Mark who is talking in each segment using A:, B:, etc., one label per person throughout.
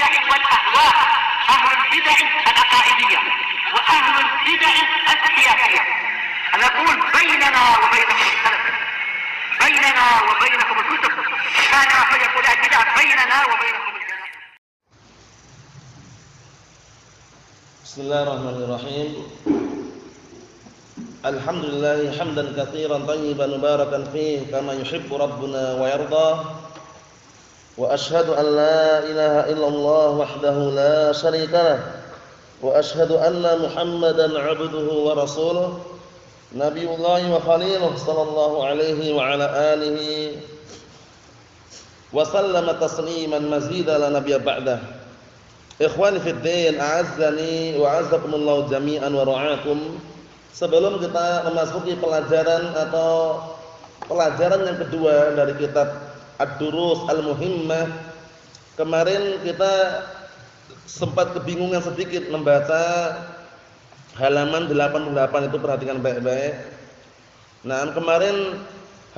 A: البدع والأهواء، أهل البدع العقائدية وأهل البدع السياسية. نقول بيننا وبينكم السلف، بيننا وبينكم الكتب، كان فيقول البدع بيننا وبينكم الجنة.
B: بسم الله الرحمن الرحيم. الحمد لله حمدا كثيرا طيبا مباركا فيه كما يحب ربنا ويرضى. وأشهد أن لا إله إلا الله وحده لا شريك له، وأشهد أن محمدا عبده ورسوله نبي الله وخليله صلى الله عليه وعلى آله وسلم تسليما مزيدا لا نبي بعده. Ikhwani fid din, a'azzani wa a'azzakumullahu jami'an wa ra'akum. Sebelum kita memasuki pelajaran atau pelajaran yang kedua dari kitab Ad-Durus Al-Muhimmah, kemarin kita sempat kebingungan sedikit membaca halaman 88 itu, perhatikan baik-baik. Nah, kemarin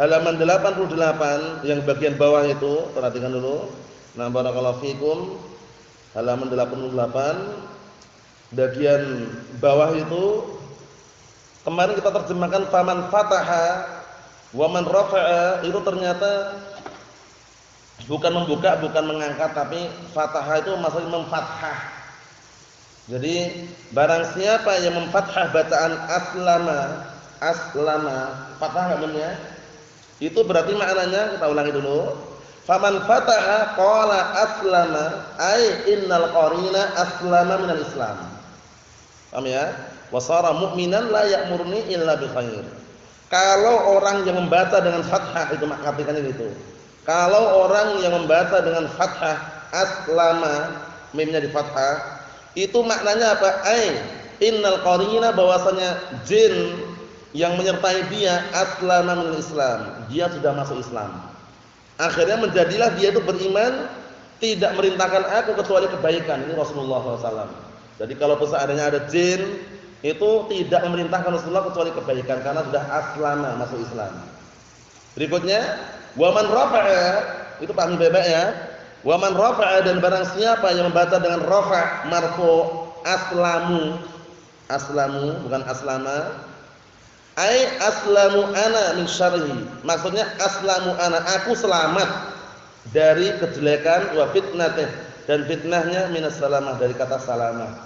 B: halaman 88 yang bagian bawah itu, perhatikan dulu. Nah, barakallahu fikum. Halaman 88 bagian bawah itu kemarin kita terjemahkan faman fataha wa man rafa'a, itu ternyata bukan membuka, bukan mengangkat, tapi fataha itu maksudnya memfathah. Jadi barang siapa yang memfathah bacaan aslama, fathah enggak benar? Itu berarti maknanya, kita ulangi dulu. Faman fataha qala aslama ay innal qarina aslama minal Islam. Paham ya? Wa shara mu'minan la ya'muruni illa bi khair. Kalau orang yang membaca dengan fathah itu artinya gitu. Kalau orang yang membaca dengan fathah aslama, mimnya di fathah, itu maknanya apa? Ay innal qarina, bahwasanya jin yang menyertai dia aslama minal Islam, dia sudah masuk Islam. Akhirnya menjadilah dia itu beriman, tidak merintahkan aku kecuali kebaikan. Ini Rasulullah SAW. Jadi kalau seandainya ada jin, itu tidak memerintahkan Rasulullah kecuali kebaikan, karena sudah aslama, masuk Islam. Berikutnya, waman rafa'a, itu pahami baik-baik ya. Waman rafa'a, dan barang siapa yang membaca dengan rafa' marfu' aslamu bukan aslama. Ai aslamu ana min syarri, maksudnya aslamu ana, aku selamat dari kejelekan, wa fitnatih, dan fitnahnya minas salamah, dari kata salamah.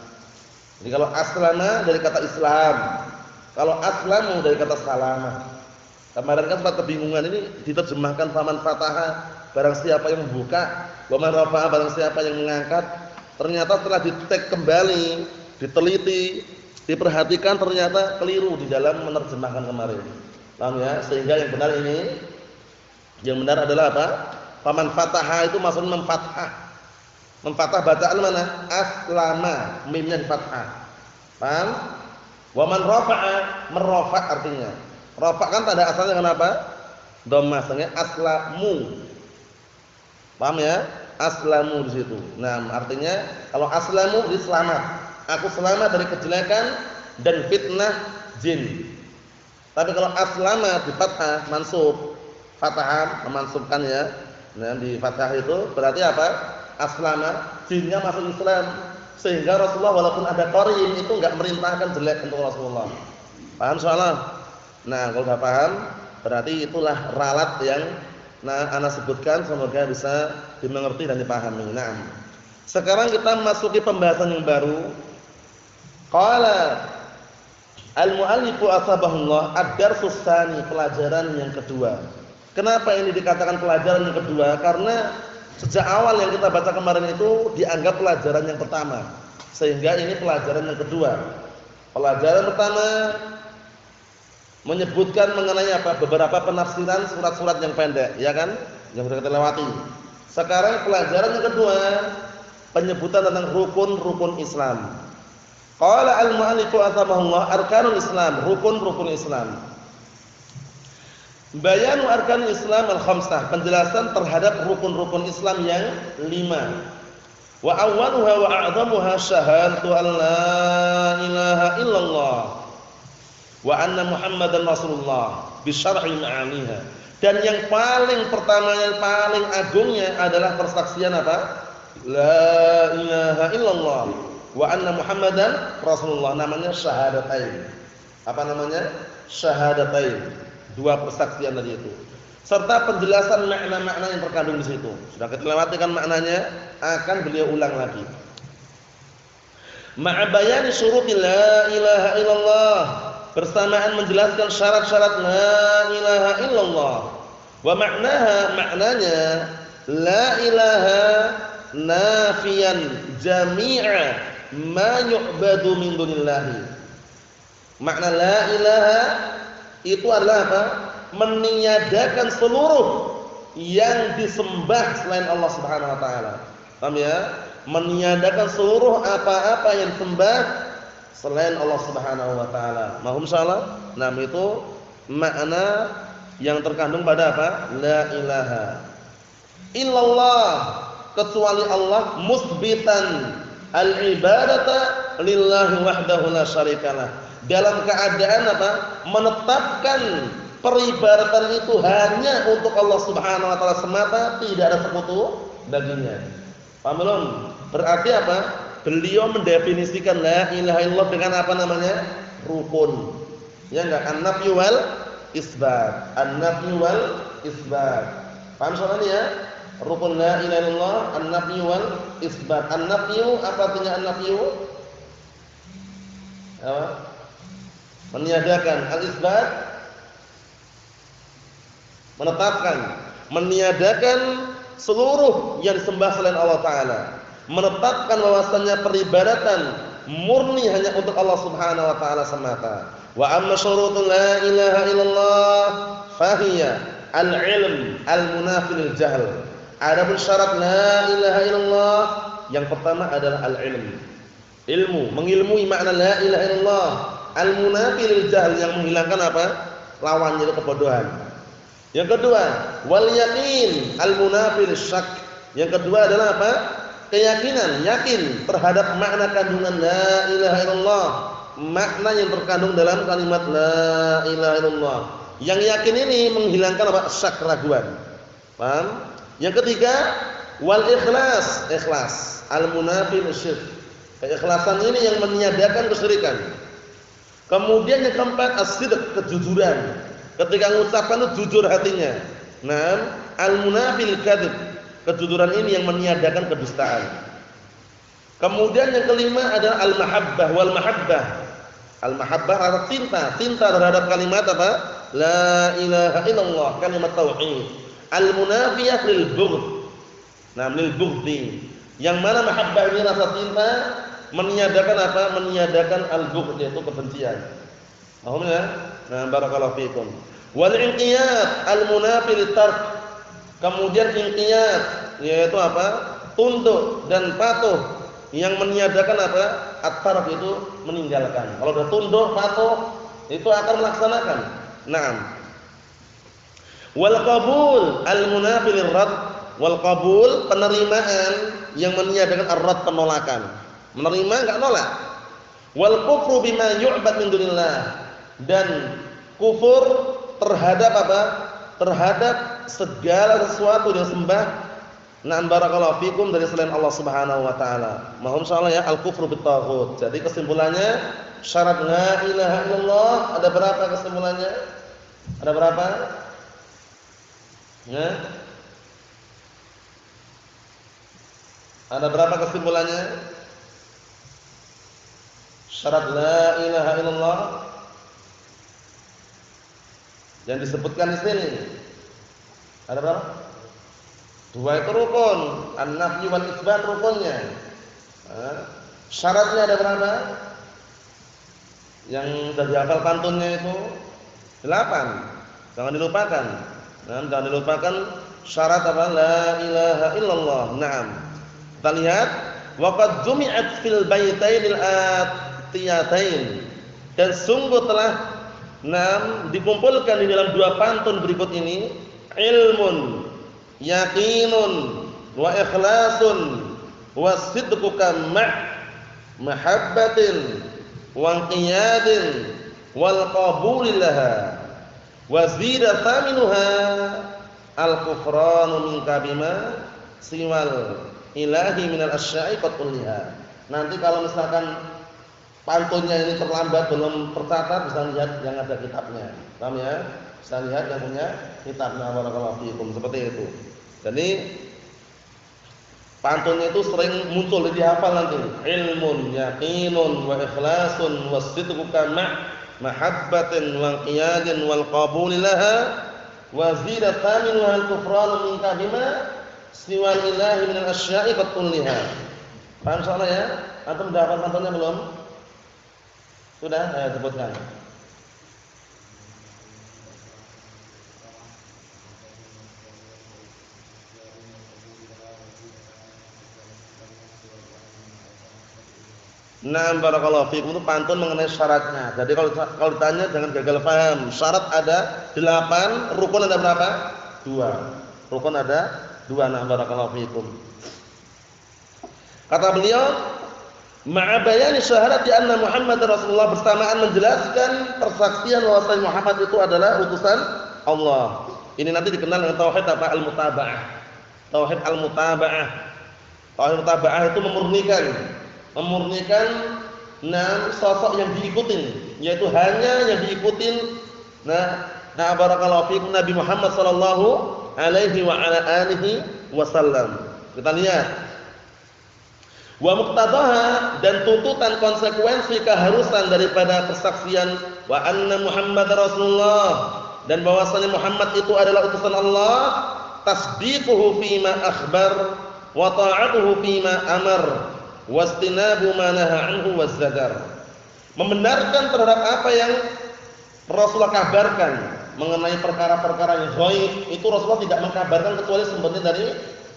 B: Jadi kalau aslama dari kata Islam, kalau aslamu dari kata salamah. Kemarin kan sempat kebingungan, ini diterjemahkan faman fataha, barang siapa yang membuka, wa man rafa'a, barang siapa yang mengangkat. Ternyata setelah di-tag kembali, diteliti, diperhatikan, ternyata keliru di dalam menerjemahkan kemarin. Paham ya? Sehingga yang benar ini, yang benar adalah apa? Faman fataha itu maksudnya memfathah. Memfathah bacaan mana? Aslama, mimnya di fathah. Paham? Wa man rafa'a, merrafa' artinya. Rafa' kan tanda asalnya kenapa? Dhammah, artinya aslamu. Paham ya? Aslamu di situ. Nah, artinya kalau aslamu di selamat. Aku selamat dari kejelekan dan fitnah jin. Tapi kalau aslama di fathah, mansub, fathah memansubkan ya. Nah, di fathah itu berarti apa? Aslama, jinnya masuk Islam. Sehingga Rasulullah walaupun ada qarin itu enggak merintahkan jelek untuk Rasulullah. Paham soalnya? Nah, kalau sudah paham, berarti itulah ralat yang ana sebutkan, semoga bisa dimengerti dan dipahami. Nah, sekarang kita masuki pembahasan yang baru. Qala al-mu'allifu asbahullah ad-darsus tsani, pelajaran yang kedua. Kenapa ini dikatakan pelajaran yang kedua? Karena sejak awal yang kita baca kemarin itu dianggap pelajaran yang pertama, sehingga ini pelajaran yang kedua. Pelajaran pertama menyebutkan mengenai apa? Beberapa penafsiran surat-surat yang pendek, ya kan? Yang sudah kita lewati. Sekarang pelajaran yang kedua, penyebutan tentang rukun-rukun Islam. Qala al-mu'allifu athamahullah arkanul Islam, rukun-rukun Islam. Bayanu arkanul Islam al-khamsah, penjelasan terhadap rukun-rukun Islam yang 5. Wa awwaluha wa a'dhamuha syahadatu an la ilaha illallah wa anna Muhammadan Rasulullah bi syar'i ma'aniha. Dan yang paling pertama, yang paling agungnya adalah persaksian apa? la ilaha illallah wa anna Muhammadan Rasulullah, namanya syahadatain. Apa namanya? Syahadatain. Dua persaksian tadi itu. Serta penjelasan makna-makna yang terkandung di situ. Sudah kita lewati kan maknanya, akan beliau ulang lagi. Ma'a bayani syuruti la ilaha illallah, bersamaan menjelaskan syarat-syarat la ilaha illallah. Wa maknaha, maknanya la ilaha nafiyan jami'a ma yu'badu min dunillahi. Makna la ilaha itu adalah apa? Meniadakan seluruh yang disembah selain Allah Subhanahu wa taala. Paham ya? Meniadakan seluruh apa-apa yang disembah selain Allah Subhanahu wa taala. Mahum salah? Nah, itu makna yang terkandung pada apa? La ilaha illallah, kecuali Allah, musbitan al-ibadata lillahi wahdahu la syarikalah. Dalam keadaan apa? Menetapkan peribadatan itu hanya untuk Allah Subhanahu wa taala semata, tidak ada sekutu baginya. Paham belum? Berarti apa? Beliau mendefinisikan la ilaha illallah dengan apa namanya? Rukun. Ya enggak? An-nafyu wal isbat. An-nafyu wal isbat. Paham soalnya ya? Rukun la ilaha illallah, an-nafyu wal isbat. An-nafyu, apa artinya an-nafyu? Apa? Meniadakan. Al-isbat, menetapkan, meniadakan seluruh yang disembah selain Allah taala. Menetapkan bahwasannya peribadatan murni hanya untuk Allah Subhanahu wa taala semata. Wa amma syurutul la ilaha illallah fahiya al-ilm al-munafi lil jahl. Adapun syarat la ilaha illallah yang pertama adalah al-ilm. Ilmu, mengilmui makna la ilaha illallah. Al-munafi lil jahl, yang menghilangkan apa? Lawannya itu kebodohan. Yang kedua, wal yaqin al-munafi lisyak. Yang kedua adalah apa? Keyakinan, yakin terhadap makna kandungan la ilaha illallah, makna yang terkandung dalam kalimat la ilaha illallah. Yang yakin ini menghilangkan apa? Syak, keraguan. Paham? Yang ketiga, wal ikhlas, ikhlas al-munafi lisyirk. Keikhlasan ini yang meniadakan kesyirikan. Kemudian yang keempat, as-sidq, kejujuran. Ketika mengucapkan itu jujur hatinya. Naam, al-munafil kadzib. Kejujuran ini yang meniadakan kedustaan. Kemudian yang kelima adalah al-mahabbah wal mahabbah. Al-mahabbah adalah cinta, cinta terhadap kalimat apa? La ilaha illallah, kalimat tauhid. Al-munafiyah lil bughd. Nah, lil bughdi. Yang mana mahabbah ini rasa cinta, meniadakan apa? Meniadakan al-bughd, yaitu kebencian. Paham ya? Nah, barakallahu fikum. Wal inqiyad al-munafi litark. Kemudian inqiyad, yaitu apa? Tunduk dan patuh, yang meniadakan apa? At-tark, itu meninggalkan. Kalau sudah tunduk, patuh, itu akan melaksanakan. Naam. Wal qabul al-munafi lirad. Wal qabul, penerimaan yang meniadakan ar-rad, penolakan. Menerima enggak nolak. Wal kufru bima yu'bad min dunillah. Dan kufur terhadap apa? Terhadap segala sesuatu yang sembah na'am barakallahu fikum dari selain Allah Subhanahu wa taala. Mohon insyaallah ya, al-kufru bit-taghut. Jadi kesimpulannya, syarat la ilaha illallah ada berapa kesimpulannya? Ada berapa? Ya. Ada berapa kesimpulannya? Syarat la ilaha illallah yang disebutkan di sini ada berapa? Dua itu rukun, an-nafyu wal isbat rukunnya. Syaratnya ada berapa? Yang sudah dihafal pantunnya itu 8. Jangan dilupakan. Jangan dilupakan syarat apa? La ilaha illallah. Naam. Kita lihat, waqad jumi'at fil baitainil atiyatain. Dan sungguh telah dikumpulkan di dalam dua pantun berikut ini, ilmun yaqinun wa ikhlasun wa sidquka mahabbatin wa qiyadin wal qabulillaha wa zida thaminuha al kufranu minka bima siwal ilahi minal asya'i qad ulliha. Nanti kalau misalkan pantunnya ini terlambat belum tercatat, bisa lihat yang ada kitabnya. Paham ya? Bisa lihat yang punya kitabnya. Barakallahu fiikum, seperti itu. Jadi pantunnya itu sering muncul, dihafal nanti. Ilmun yaqinun wa ikhlasun wasidqu kama mahabbatin wa qiyadin wal qabul laha wa zida thamin wal kufran minka bima siwa ilahi minal asya'i qad ulliha. Paham soalnya ya? Antum sudah hafal pantunnya belum? Sudah, saya sebutkan. Nah, barakallahu fiikum, itu pantun mengenai syaratnya. Jadi kalau ditanya jangan gagal paham. Syarat ada 8, rukun ada berapa? 2. Rukun ada 2. Nah, barakallahu fiikum. Kata beliau, ma'a bayani syahadati anna Muhammad Rasulullah, bersamaan menjelaskan persaksian bahwasanya Muhammad itu adalah utusan Allah. Ini nanti dikenal dengan tauhid apa? Al-mutaba'ah. Tauhid al-mutaba'ah. Tauhid mutaba'ah itu memurnikan sosok yang diikutin, yaitu hanya yang diikutin barakallahu fiikum Nabi Muhammad sallallahu alaihi wa ala alihi wasallam. Kita lihat wa muqtadaha, dan tuntutan konsekuensi keharusan daripada persaksian wa anna Muhammad Rasulullah, dan bahwasanya Muhammad itu adalah utusan Allah, tasdiquhu fima akhbar wa ta'atuhu fima amar wastinabu ma naha anhu wazzajar. Membenarkan terhadap apa yang Rasulullah kabarkan mengenai perkara-perkara yang ghaib, itu Rasulullah tidak mengkabarkan kecuali sumbernya dari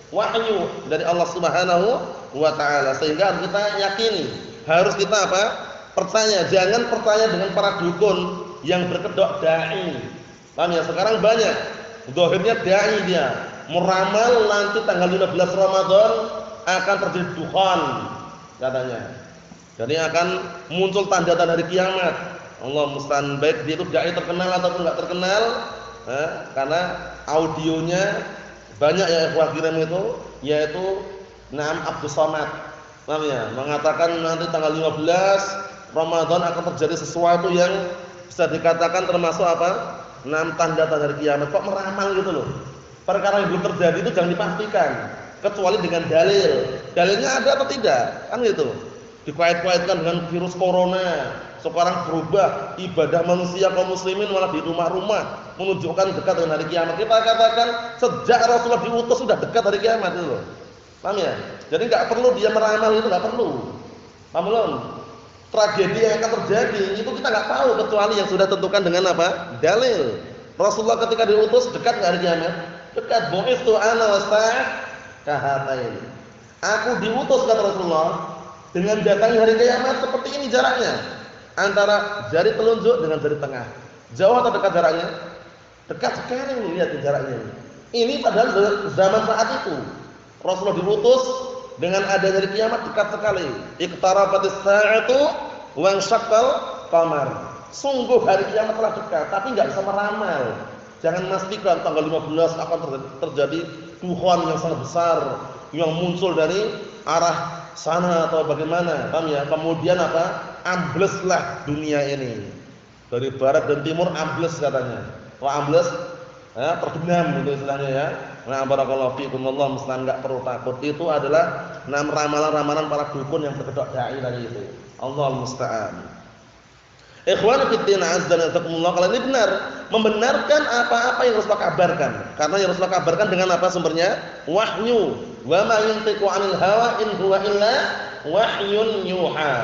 B: wahyu dari Allah Subhanahu wa taala. Sehingga harus kita yakini, harus kita apa? Percaya. Jangan percaya dengan para dukun yang berkedok dai. Paham ya? Sekarang banyak zahirnya dai, dia meramal nanti tanggal 15 Ramadan akan terjadi dukhan katanya. Jadi akan muncul tanda-tanda hari kiamat. Allah musta'an, baik dia itu dai terkenal ataupun enggak terkenal, karena audionya banyak ya ikhwah kiram itu, yaitu Abdus Somad. Paham ya? Mengatakan nanti tanggal 15 Ramadan akan terjadi sesuatu yang bisa dikatakan termasuk apa? Tanda-tanda hari kiamat. Kok meramal gitu loh. Perkara yang belum terjadi itu jangan dipastikan kecuali dengan dalil. Dalilnya ada atau tidak? Kan gitu. Dikait-kaitkan dengan virus corona. Sekarang berubah ibadah manusia kaum muslimin malah di rumah-rumah, menunjukkan dekat dengan hari kiamat. Kita katakan sejak Rasulullah diutus sudah dekat hari kiamat itu loh. Paham ya? Jadi enggak perlu dia meramal, itu enggak perlu. Paham belum? Tragedi yang akan terjadi itu kita enggak tahu kecuali yang sudah tentukan dengan apa? Dalil. Rasulullah ketika diutus dekat enggak hari kiamat? Dekat. Bu'istu ana wasa'ah kahatain. Aku diutus kata Rasulullah dengan datangnya hari kiamat seperti ini jaraknya. Antara jari telunjuk dengan jari tengah. Jauh atau dekat jaraknya? Dekat sekali, lihat jaraknya. Ini padahal zaman saat itu Rasulullah diutus dengan adanya hari kiamat dekat sekali. Iqtarabatis sa'atu wa syaqqal qamar. Sungguh hari kiamat telah dekat, tapi enggak bisa meramal. Jangan memastikan tanggal 15 akan terjadi dukhan yang sangat besar yang muncul dari arah sana atau bagaimana. Paham ya? Kemudian apa? Ambleslah dunia ini. Dari barat dan timur ambles katanya. Wah, ambles terbenam itu istilahnya ya. Nah, barakallahu fiikum, Allah musta'an, enggak perlu takut. Itu adalah ramalan-ramalan para dukun yang berkedok dai tadi itu. Allah musta'an. Ikhwan fillah azza wa jalla, kalau ini benar, membenarkan apa-apa yang Rasulullah kabarkan. Karena yang Rasulullah kabarkan dengan apa sumbernya? Wahyu. Wa ma yantiqu 'anil hawa in huwa illa wahyun yuha.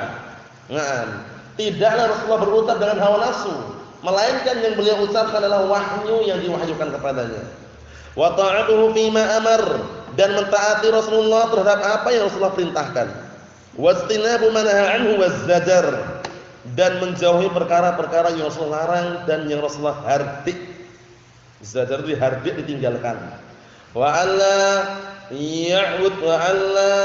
B: Nah, tidaklah Rasulullah berucap dengan hawa nafsu, melainkan yang beliau ucapkan adalah wahyu yang diwahyukan kepadanya. Wa ta'atuhu fima amar, dan mentaati Rasulullah terhadap apa yang Rasulullah perintahkan. Wastinabu ma nahaa anhu wazzajar, dan menjauhi perkara-perkara yang Rasulullah larang dan yang Rasulullah hardik. Zajar itu hardik, ditinggalkan. Wa alla ya'bud wa alla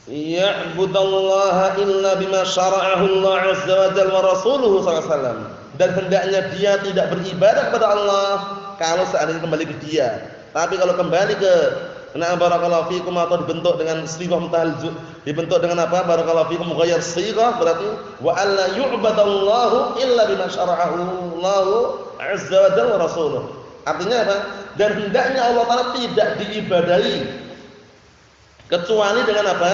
B: ya'budallaha illa bima syara'ahu Allah azza wa jalla wa rasuluhu sallallahu alaihi wasallam, dan hendaknya dia tidak beribadah kepada Allah kalau seandainya kembali ke dia, Tapi kalau kembali ke barakallahu fikum atau dibentuk dengan sighah mutahaljud, dibentuk dengan apa? Barakallahu fikum mughayyar sighah, berarti wa alla yu'badallahu illa bima syara'ahu Allahu azza wa jalla wa rasuluh. Artinya apa? Dan hendaknya Allah Taala tidak diibadahi kecuali dengan apa?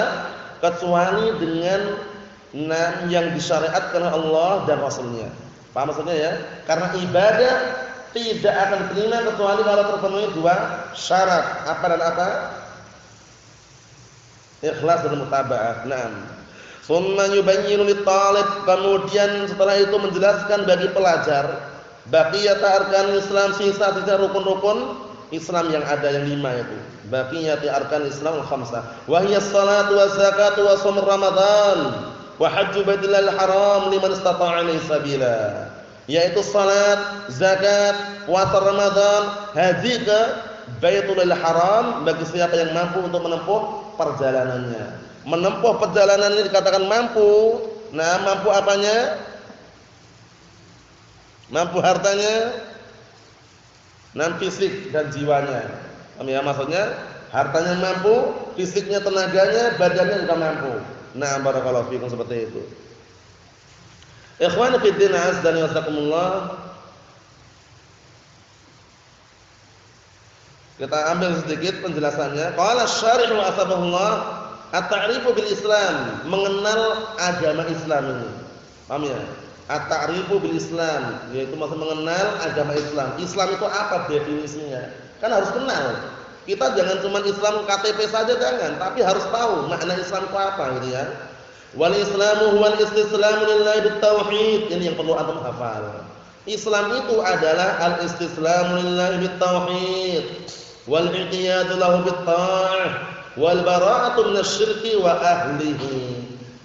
B: Kecuali dengan yang disyariatkan oleh Allah dan Rasulnya. Paham maksudnya ya? Karena ibadah tidak akan diterima kecuali kalau terpenuhi dua syarat. Apa dan apa? Ikhlas dan mutaba'ah. Naam. Summa yubayyinu lit-talib, kemudian setelah itu menjelaskan bagi pelajar baqiyata arkan Islam, sisa-sisa rukun-rukun Islam yang ada yang 5 itu. Baqiyati arkan Islam al-khamsah. Wa hiya as-salatu waz-zakatu wa shaum Ramadan wa hajju baitil haram liman istata'a ilaihi sabila. Yaitu salat, zakat, puasa Ramadan, haji ke Baitul Haram bagi siapa yang mampu untuk menempuh perjalanannya. Menempuh perjalanannya dikatakan mampu. Nah, mampu apanya? Mampu hartanya, dan fisik dan jiwanya. Ya, maksudnya hartanya mampu, fisiknya, tenaganya, badannya juga mampu. Nah, barakallahu fikum seperti itu. Ikhwani fi din azza wa jazakumullah. Kita ambil sedikit penjelasannya. Qala asy-syarih wa asbahullah, at-ta'rifu bil Islam, mengenal agama Islam ini. Paham ya? At-ta'rifu bil Islam, yaitu maksud mengenal agama Islam. Islam itu apa definisinya? Kan harus kenal. Kita jangan cuma Islam KTP saja jangan, tapi harus tahu makna Islam itu apa gitu ya. Wal Islamu huwal istislamu lillahi bit-tauhid. Ini yang perlu antum hafal. Islam itu adalah al-istislamu lillahi bit-tauhid wal inqiyadu lahu bit-ta'ah wal bara'atu minasyirki wa ahlihi.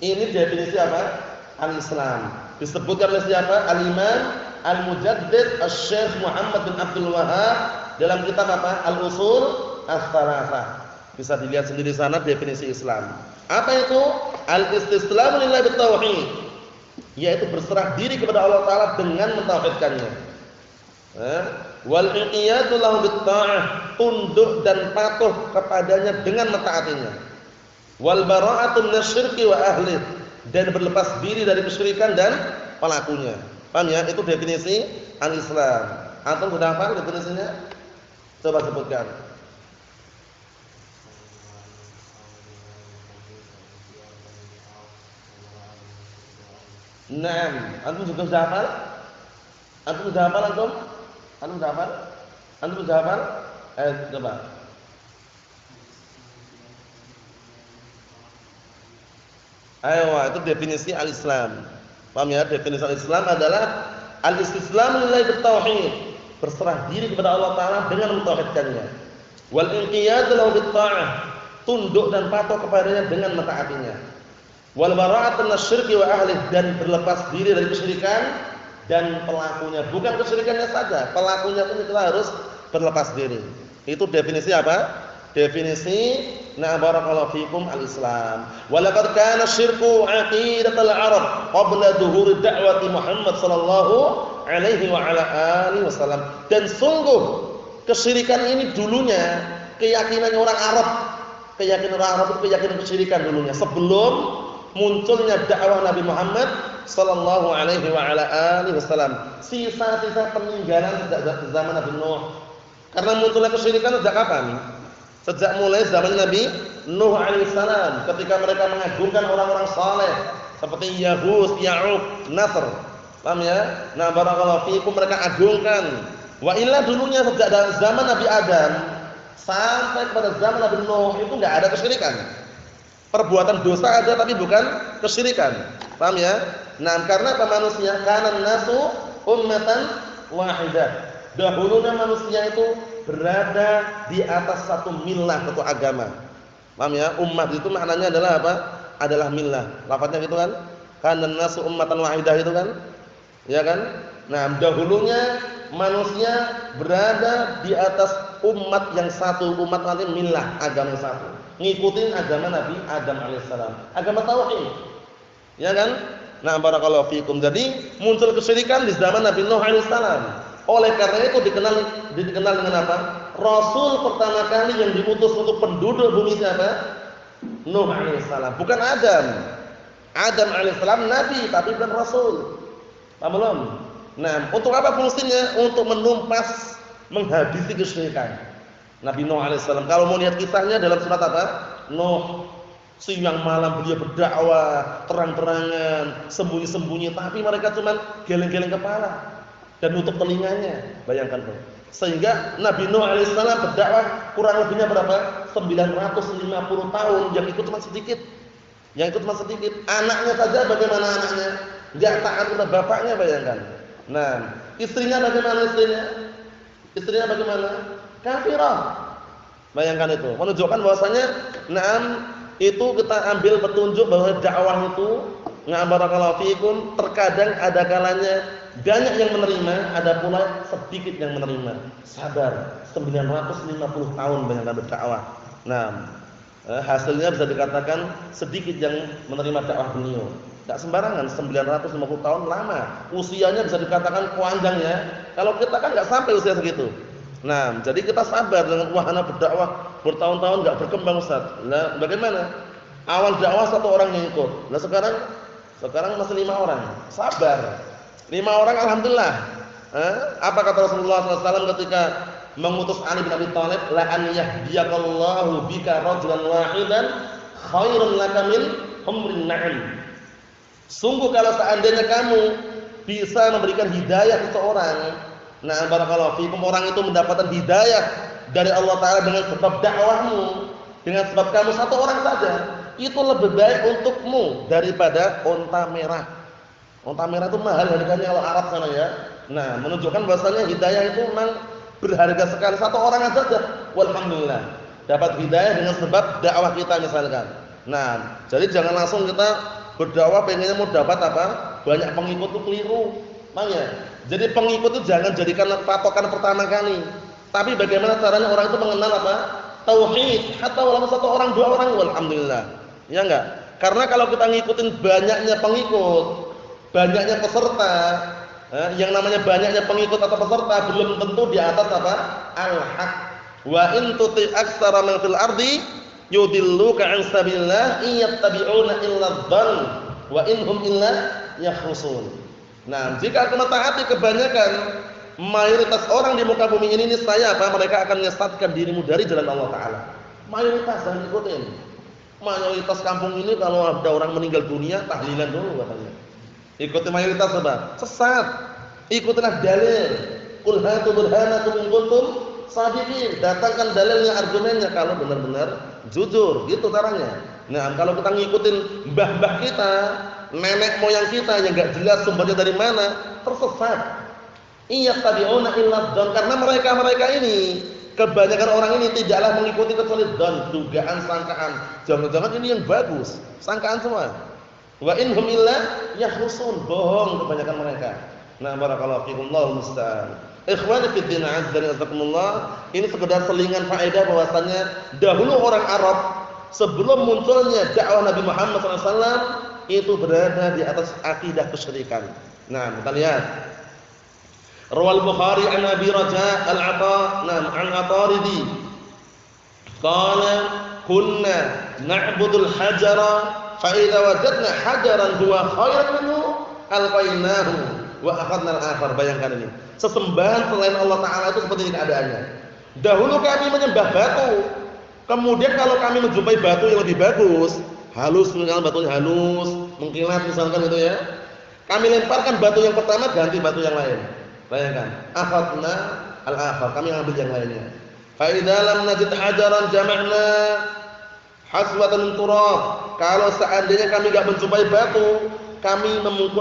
B: Ini definisi apa? Al-Islam. Disebutkan oleh siapa? Al-Imam Al-Mujaddid Asy-Syaikh Muhammad bin Abdul Wahhab dalam kitab apa? Al-Usul Ats-Tsalatsah. Bisa dilihat sendiri sana definisi Islam. Apa itu? Al-istislamu lillahi bit-tauhid, yaitu berserah diri kepada Allah Taala dengan mentauhidkannya. Wal inqiyadu lahu bit-ta'ah, tunduk dan patuh kepadanya dengan mentaatinya. Wal bara'atu minasyirki wa ahlihi, dan berlepas diri dari kesyirikan dan pelakunya. Paham ya? Itu definisi al-Islam. Antum sudah hafal definisinya? Coba sebutkan. Naam, antum juga sudah hafal? Antum sudah hafal antum? Antum sudah hafal? Antum sudah hafal? Coba. Ayo, itu definisi al-Islam. Paham ya? Definisi al-Islam adalah al-istislam lillahi bit-tauhid, berserah diri kepada Allah Taala dengan mentauhidkannya. Wal inqiyad lahu bit-ta'ah, tunduk dan patuh kepadanya dengan mentaatinya. Wal bara'atu minasyirki wa ahlihi, dan berlepas diri dari kesyirikan dan pelakunya. Bukan kesyirikannya saja, pelakunya pun kita harus berlepas diri. Itu definisi apa? Definisi barakallahu fikum al-Islam. Wa laqad kana syirku aqidatul Arab qabla dhuhuri da'wati Muhammad sallallahu alaihi wa ala alihi wasallam. Dan sungguh kesyirikan ini dulunya keyakinan orang Arab. Keyakinan orang Arab itu keyakinan kesyirikan dulunya sebelum munculnya dakwah Nabi Muhammad sallallahu alaihi wa ala alihi wasallam. Sisa-sisa peninggalan sejak zaman Nabi Nuh. Karena munculnya kesyirikan sejak kapan? Sejak mulai zaman Nabi Nuh alaihissalam, ketika mereka mengagungkan orang-orang saleh seperti Yahud, Ya'uq, Nasr. Paham ya? Nah, barakallahu fiikum, mereka agungkan. Wa illa dulunya sejak zaman Nabi Adam sampai pada zaman Nabi Nuh itu enggak ada kesyirikan. Perbuatan dosa ada tapi bukan kesyirikan. Paham ya? Nah, karena apa manusia? Kana nasu ummatan wahidah. Dahulunya manusia itu berada di atas satu millah atau agama. Paham ya? Umat itu maknanya adalah apa? Adalah millah. Lafadznya gitu kan? Kana nasu ummatan wahidah itu kan? Ya kan? Nah, dahulunya manusia berada di atas umat yang satu, umat nanti millah, agama yang satu. Ngikutin agama Nabi Adam alaihissalam, agama tauhid. Ya kan? Nah, barakallahu fikum. Jadi muncul kesyirikan di zaman Nabi Nuh alaihissalam. Oleh karena itu dikenal dengan apa? Rasul pertama kali yang diutus untuk penduduk bumi siapa? Nuh alaihissalam, bukan Adam. Adam alaihissalam nabi tapi bukan rasul. Paham belum? Nah, untuk apa fungsinya? Untuk menumpas, menghabisi kesyirikan. Nabi Nuh alaihissalam. Kalau mau lihat kisahnya dalam surat apa? Nuh, siang malam beliau berdakwah, terang-terangan, sembunyi-sembunyi, tapi mereka cuma geleng-geleng kepala dan nutup telinganya. Bayangkan tuh. Sehingga Nabi Nuh alaihissalam berdakwah kurang lebihnya berapa? 950 tahun, yang ikut cuma sedikit. Yang ikut cuma sedikit. Anaknya saja bagaimana anaknya? Enggak taat kepada bapaknya, bayangkan. Nah, istrinya bagaimana istrinya? Istrinya bagaimana? Kafirah. Bayangkan itu. Menunjukkan bahwasanya itu kita ambil petunjuk bahwa dakwah itu barakallahu fiikum terkadang ada kalanya banyak yang menerima, ada pula sedikit yang menerima. Sabar, 950 tahun bayangkan berdakwah. Nah, hasilnya bisa dikatakan sedikit yang menerima dakwah beliau. Enggak sembarangan, 950 tahun lama. Usianya bisa dikatakan panjang ya. Kalau kita kan enggak sampai usia segitu. Nah, jadi kita sabar dengan wahana berdakwah bertahun-tahun enggak berkembang, Ustaz. Nah, bagaimana? Awal dakwah 1 orang yang ikut. Nah, sekarang masih 5 orang. Sabar. 5 orang alhamdulillah. Apa kata Rasulullah SAW ketika mengutus Ali bin Abi Thalib, la an yahdiyakallahu bika rajulan wahidan khairun laka min humrin na'am. Sungguh kalau seandainya kamu bisa memberikan hidayah seseorang, nah barakallahu fikum, orang itu mendapatkan hidayah dari Allah Taala dengan sebab dakwahmu, dengan sebab kamu 1 orang saja, itu lebih baik untukmu daripada unta merah. Unta merah itu mahal harganya kalau Arab sana ya. Nah, menunjukkan bahwasanya hidayah itu memang berharga sekali. 1 orang saja, walhamdulillah, dapat hidayah dengan sebab dakwah kita misalkan. Nah, jadi jangan langsung kita berdakwah pengennya mau dapat apa? Banyak pengikut itu keliru. Makanya, jadi pengikut itu jangan jadikan patokan pertama kali. Tapi bagaimana caranya orang itu mengenal apa? Tauhid. Hatta walaupun 1 orang, 2 orang, walhamdulillah. Ya enggak? Karena kalau kita ngikutin banyaknya pengikut, banyaknya peserta, yang namanya banyaknya pengikut atau peserta belum tentu di atas apa? Al-haq. Wa in tuti aktsara man fil ardi yudilluka an sabilillah iyattabi'una illa dhann wa inhum illa yakhrusun. Nah, jika kamu taati kebanyakan mayoritas orang di muka bumi ini niscaya apa? Mereka akan menyesatkan dirimu dari jalan Allah Taala. Mayoritas jangan ikutin. Mayoritas kampung ini kalau ada orang meninggal dunia tahlilan dulu katanya. Ikuti mayoritas apa? Sesat. Ikutilah dalil. Qul hatu burhanakum in kuntum shadiqin. Datangkan dalilnya, argumennya kalau benar-benar jujur. Gitu caranya. Nah, kalau kita ngikutin mbah-mbah kita, nenek moyang kita yang enggak jelas sumbernya dari mana, tersesat. Iyattabi'una illa dhann, karena mereka ini kebanyakan orang ini tidaklah mengikuti kecuali dhann, dugaan, sangkaan. Jangan-jangan ini yang bagus, sangkaan semua. Wa inhum illa yakhrusun, bohong kebanyakan mereka. Nah, barakallahu fikum, Allahu musta'an. Ikhwani fid din, azza wa jazakumullah, ini sekedar selingan faedah bahwasanya dahulu orang Arab sebelum munculnya dakwah Nabi Muhammad SAW itu berada di atas akidah kesyirikan. Nah, kita lihat. Rawal Bukhari an Abi Raja al-Ata, an Ataridi. Qala kunna na'budul hajara fa idza wajadna hajaran huwa khairan minhu alqainahu wa akhadna al-akhar. Bayangkan ini. Sesembahan selain Allah Taala itu seperti ini keadaannya. Dahulu kami menyembah batu. Kemudian kalau kami menjumpai batu yang lebih bagus, halus, misalkan batunya halus, mengkilat misalkan gitu ya, kami lemparkan batu yang pertama, ganti batu yang lain. Bayangkan, akhadna al-akhar, kami ambil yang lainnya. Fa idza lam najid hajaran jama'na haswatan min turab. Kalau seandainya kami enggak menjumpai batu, kami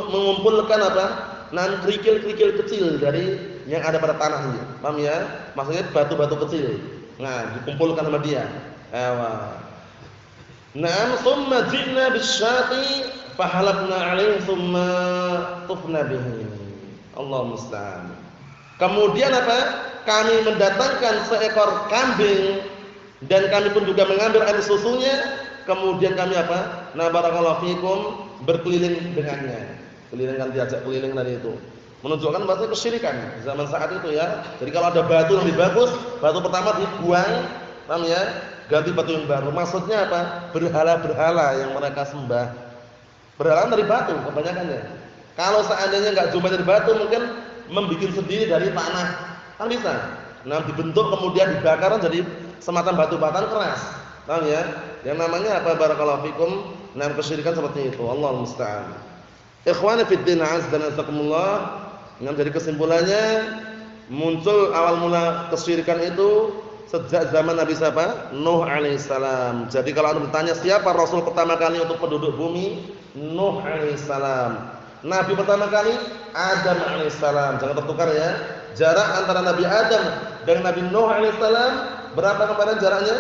B: mengumpulkan apa? Kerikil-kerikil kecil dari yang ada pada tanahnya. Paham ya? Maksudnya batu-batu kecil. Nah, dikumpulkan sama dia. Naam, thumma ji'na bisyati fahalabna 'alaihi thumma tufna bihi. Allah musta'an. Kemudian apa? Kami mendatangkan seekor kambing dan kami pun juga mengambil air susunya. Kemudian kami apa? Nah, barakallahu fikum, berkeliling dengannya. Keliling kan diajak keliling tadi itu. Menunjukkan bahwa kesyirikan zaman saat itu ya. Jadi kalau ada batu yang lebih bagus, batu pertama dibuang, paham ya? Ganti batu yang baru. Maksudnya apa? Berhala-berhala yang mereka sembah. Berhala dari batu kebanyakannya. Kalau seandainya enggak cuma dari batu, mungkin membuat sendiri dari tanah. Kan bisa. Nah, dibentuk kemudian dibakar jadi semacam batu batan keras. Paham ya? Yang namanya apa? Barakallahu fikum. Nah, kesyirikan seperti itu. Allahu musta'an. Ikhwani fid din, azza wa jazakumullah. Nah, jadi kesimpulannya muncul awal mula kesyirikan itu sejak zaman Nabi siapa? Nuh alaihissalam. Jadi kalau Anda bertanya siapa rasul pertama kali untuk penduduk bumi? Nuh alaihissalam. Nabi pertama kali Adam alaihissalam. Jangan tertukar ya. Jarak antara Nabi Adam dan Nabi Nuh alaihissalam berapa kemarin jaraknya?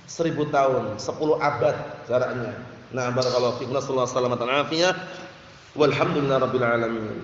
B: 1000 tahun, 10 abad jaraknya. Nah, barakallahu fiikum, sallallahu alaihi wasallam. Walhamdulillahirabbil alamin.